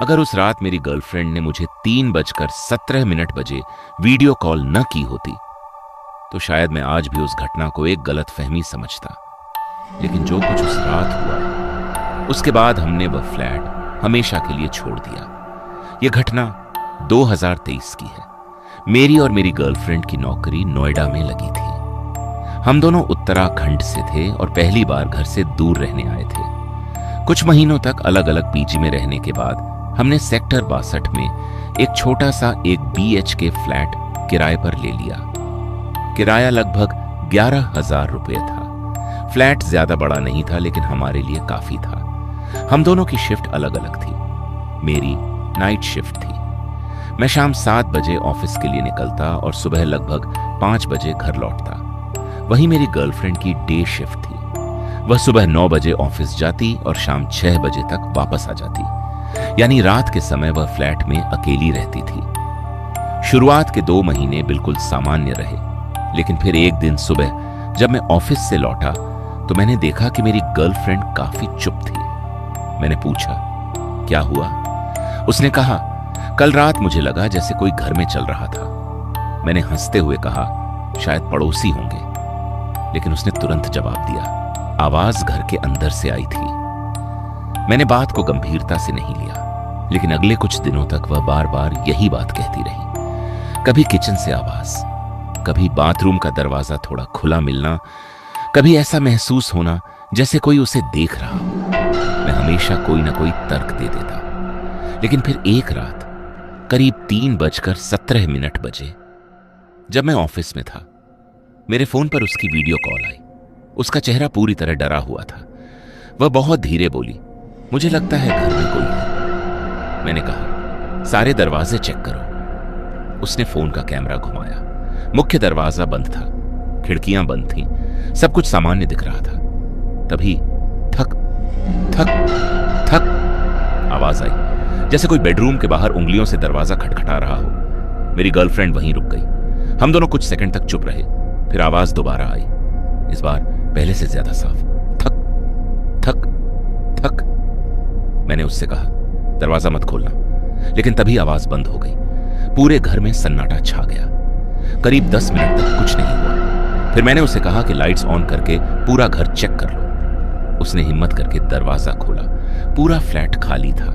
अगर उस रात मेरी गर्लफ्रेंड ने मुझे 3:17 बजे वीडियो कॉल न की होती तो शायद मैं आज भी उस घटना को एक गलतफहमी समझता। लेकिन जो कुछ उस रात हुआ, उसके बाद हमने वह फ्लैट हमेशा के लिए छोड़ दिया। यह घटना 2023 की है। मेरी और मेरी गर्लफ्रेंड की नौकरी नोएडा में लगी थी। हम दोनों उत्तराखंड से थे और पहली बार घर से दूर रहने आए थे। कुछ महीनों तक अलग अलग पीजी में रहने के बाद हमने सेक्टर 62 में एक छोटा सा 1 BHK फ्लैट किराए पर ले लिया। किराया लगभग 11,000 रुपये था। फ्लैट ज्यादा बड़ा नहीं था लेकिन हमारे लिए काफी था। हम दोनों की शिफ्ट अलग अलग थी। मेरी नाइट शिफ्ट थी। मैं शाम 7 बजे ऑफिस के लिए निकलता और सुबह लगभग 5 बजे घर लौटता। वहीं मेरी गर्लफ्रेंड की डे शिफ्ट थी। वह सुबह 9 बजे ऑफिस जाती और शाम 6 बजे तक वापस आ जाती। यानी रात के समय वह फ्लैट में अकेली रहती थी। शुरुआत के 2 महीने बिल्कुल सामान्य रहे, लेकिन फिर एक दिन सुबह जब मैं ऑफिस से लौटा तो मैंने देखा कि मेरी गर्लफ्रेंड काफी चुप थी। मैंने पूछा, क्या हुआ? उसने कहा, कल रात मुझे लगा जैसे कोई घर में चल रहा था। मैंने हंसते हुए कहा, शायद पड़ोसी होंगे। लेकिन उसने तुरंत जवाब दिया, आवाज घर के अंदर से आई थी। मैंने बात को गंभीरता से नहीं लिया, लेकिन अगले कुछ दिनों तक वह बार बार यही बात कहती रही। कभी किचन से आवाज, कभी बाथरूम का दरवाजा थोड़ा खुला मिलना, कभी ऐसा महसूस होना जैसे कोई उसे देख रहा हो। मैं हमेशा कोई ना कोई तर्क दे देता। लेकिन फिर एक रात करीब 3:17 बजे जब मैं ऑफिस में था, मेरे फोन पर उसकी वीडियो कॉल आई। उसका चेहरा पूरी तरह डरा हुआ था। वह बहुत धीरे बोली, मुझे लगता है घर में कोई है। मैंने कहा, सारे दरवाजे चेक करो। उसने फोन का कैमरा घुमाया। मुख्य दरवाजा बंद था, खिड़कियां बंद थीं, सब कुछ सामान्य दिख रहा था। तभी थक थक थक आवाज आई, जैसे कोई बेडरूम के बाहर उंगलियों से दरवाजा खटखटा रहा हो। मेरी गर्लफ्रेंड वहीं रुक गई। हम दोनों कुछ सेकंड तक चुप रहे। फिर आवाज दोबारा आई, इस बार पहले से ज्यादा साफ। थक थक थक। मैंने उससे कहा, दरवाजा मत खोलना। लेकिन तभी आवाज बंद हो गई। पूरे घर में सन्नाटा छा गया। करीब 10 मिनट तक कुछ नहीं हुआ। फिर मैंने उसे कहा कि लाइट्स ऑन करके पूरा घर चेक कर लो। उसने हिम्मत करके दरवाजा खोला। पूरा फ्लैट खाली था,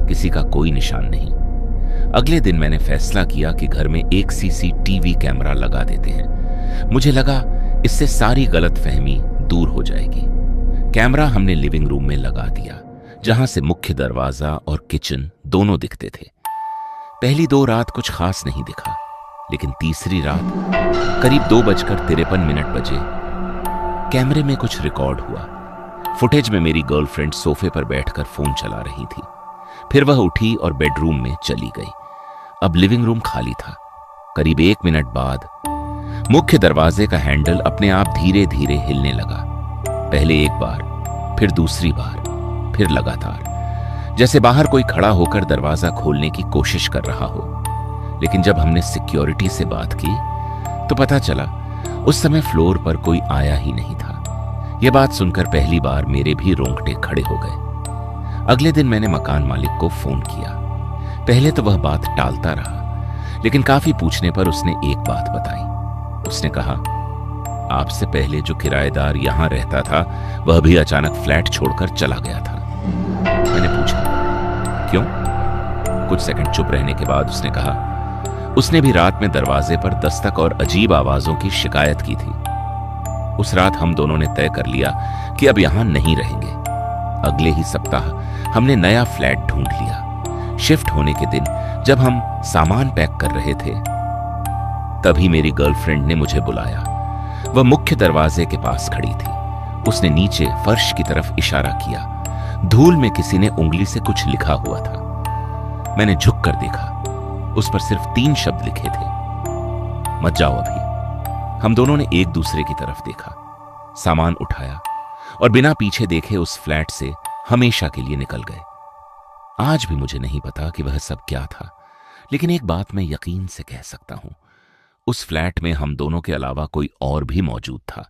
किसी का कोई निशान नहीं। अगले दिन मैंने फैसला किया कि घर में एक CCTV कैमरा लगा देते हैं। मुझे लगा इससे सारी गलतफहमी दूर हो जाएगी। कैमरा हमने लिविंग रूम में लगा दिया, जहां से मुख्य दरवाजा और किचन दोनों दिखते थे। पहली 2 रात कुछ खास नहीं दिखा, लेकिन तीसरी रात करीब 2:53 बजे कैमरे में कुछ रिकॉर्ड हुआ। फुटेज में मेरी गर्लफ्रेंड सोफे पर बैठकर फोन चला रही थी। फिर वह उठी और बेडरूम में चली गई। अब लिविंग रूम खाली था। करीब 1 मिनट बाद मुख्य दरवाजे का हैंडल अपने आप धीरे धीरे हिलने लगा। पहले एक बार, फिर दूसरी बार, फिर लगातार, जैसे बाहर कोई खड़ा होकर दरवाजा खोलने की कोशिश कर रहा हो। लेकिन जब हमने सिक्योरिटी से बात की तो पता चला उस समय फ्लोर पर कोई आया ही नहीं था। यह बात सुनकर पहली बार मेरे भी रोंगटे खड़े हो गए। अगले दिन मैंने मकान मालिक को फोन किया। पहले तो वह बात टालता रहा, लेकिन काफी पूछने पर उसने एक बात बताई। उसने कहा, आपसे पहले जो किराएदार यहां रहता था वह भी अचानक फ्लैट छोड़कर चला गया था। मैंने पूछा, क्यों? कुछ सेकंड चुप रहने के बाद उसने कहा, उसने भी रात में दरवाजे पर दस्तक और अजीब आवाजों की शिकायत की थी। उस रात हम दोनों ने तय कर लिया कि अब यहां नहीं रहेंगे। अगले ही सप्ताह हमने नया फ्लैट ढूंढ लिया। शिफ्ट होने के दिन जब हम सामान पैक कर रहे थे, तभी मेरी गर्लफ्रेंड ने मुझे बुलाया। वह मुख्य दरवाजे के पास खड़ी थी। उसने नीचे फर्श की तरफ इशारा किया। धूल में किसी ने उंगली से कुछ लिखा हुआ था। मैंने झुक कर देखा। उस पर सिर्फ 3 शब्द लिखे थे, मत जाओ अभी। हम दोनों ने एक दूसरे की तरफ देखा, सामान उठाया और बिना पीछे देखे उस फ्लैट से हमेशा के लिए निकल गए। आज भी मुझे नहीं पता कि वह सब क्या था, लेकिन एक बात मैं यकीन से कह सकता हूं, उस फ्लैट में हम दोनों के अलावा कोई और भी मौजूद था।